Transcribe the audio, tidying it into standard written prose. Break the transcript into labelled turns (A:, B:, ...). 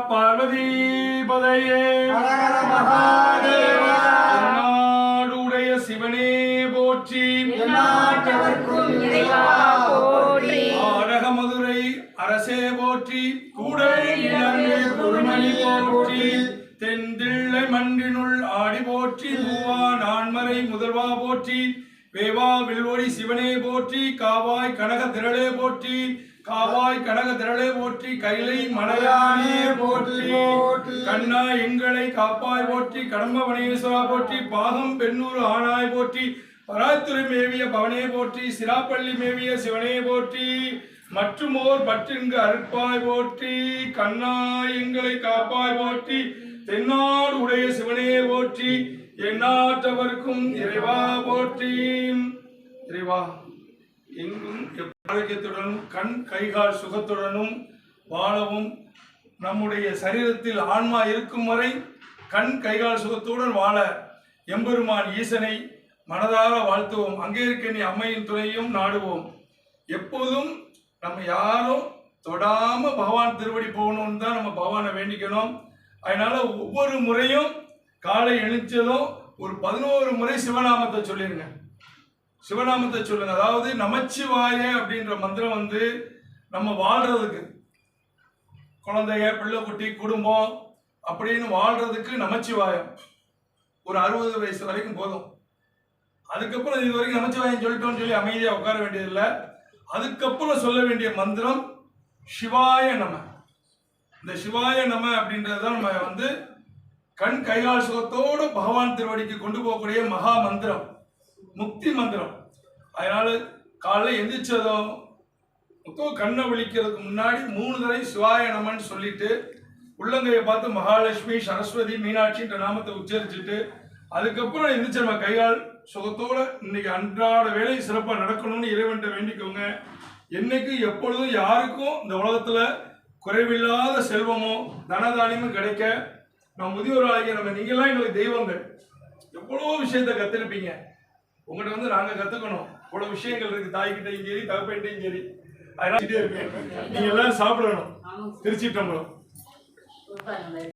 A: பார்வதி பதையே நாடுடைய சிவனே போற்றி ஆடக மதுரை அரசே போற்றி கூடல் இளங்கே குருமணி போற்றி தென்திள்ளை மன்றினுள் ஆடி போற்றி மூவா நான்மறை முதல்வா போற்றி வேவா வில்வொடி சிவனே போற்றி காவாய் கனக திரளே போற்றி காவாய் கனக திரளே போற்றி கைலை மலையானே போற்றி கண்ணா எங்களை காப்பாய் போற்றி கடம்பவனேஸ்வரா போற்றி பாகம் பெண்ணூர் ஆனாய் போற்றி பராத்துறை மேவிய பவனே போற்றி சிராப்பள்ளி மேவிய சிவனே போற்றி மற்றுமோர் பற்றிங்கு அறுப்பாய் போற்றி கண்ணா எங்களை காப்பாய் போற்றி தென்னாடு உடைய சிவனே போற்றி எந்நாட்டவர்க்கும் இறைவா போற்றி. இறைவா எங்கும் ஆரோக்கியத்துடனும் கண் கைகால் சுகத்துடனும் வாழவும் நம்முடைய சரீரத்தில் ஆன்மா இருக்கும் வரை கண் கைகால் சுகத்துடன் வாழ எம்பெருமான் ஈசனை மனதார வாழ்த்துவோம். அங்கே இருக்க நீ அம்மையின் துணையும் நாடுவோம். எப்போதும் நம்ம யாரும் தொடாம பகவான் திருவடி போகணும்னு தான் நம்ம பகவானை வேண்டிக்கணும். அதனால ஒவ்வொரு முறையும் காலை எழுந்ததும் ஒரு 11 முறை சிவநாமத்தை சொல்லிருங்க. சிவநாமத்தை சொல்லுங்க. அதாவது நமச்சிவாய அப்படின்ற மந்திரம் நம்ம வாழ்றதுக்கு, குழந்தைய பிள்ளை குட்டி குடும்பம் அப்படின்னு வாழ்றதுக்கு நமச்சிவாயம் ஒரு 60 வயசு வரைக்கும் போதும். அதுக்கப்புறம் இது வரைக்கும் நமச்சிவாயம் சொல்லிட்டோம்னு சொல்லி அமைதியாக உட்கார வேண்டியதில்லை. அதுக்கப்புறம் சொல்ல வேண்டிய மந்திரம் சிவாய நம. இந்த சிவாய நம அப்படின்றது தான் நம்ம கண் கைகால் சுகத்தோடு பகவான் திருவடிக்கு கொண்டு போகக்கூடிய மகா மந்திரம், முக்தி மந்திரம். அதனால காலைல எந்திரிச்சதும் கண்ணை விழிக்கிறதுக்கு முன்னாடி 3 தடவை சிவாய நமன்னு சொல்லிட்டு உள்ளங்கையை பார்த்து மகாலட்சுமி சரஸ்வதி மீனாட்சின்ற நாமத்தை உச்சரிச்சுட்டு அதுக்கப்புறம் எந்திரிச்சு நம்ம கைகால் சுகத்தோட இன்னைக்கு அன்றாட வேலை சிறப்பாக நடக்கணும்னு இறைவன்கிட்ட வேண்டிக்கோங்க. என்னைக்கு எப்பொழுதும் யாருக்கும் இந்த உலகத்துல குறைவில்லாத செல்வமோ தனதானியமும் கிடைக்க நம்ம முதியோராகிய நீங்கெல்லாம் எங்களுக்கு தெய்வங்கள். எவ்வளவோ விஷயத்த கத்திருப்பீங்க. உங்கள்கிட்ட நாங்க கத்துக்கணும். இவ்வளவு விஷயங்கள் இருக்கு. தாய்கிட்டையும் சரி தகப்பன்ட்டையும் சரி. அதனால இருப்பேன். நீங்க எல்லாரும் சாப்பிடணும். திருச்சிட்டம்பலம்.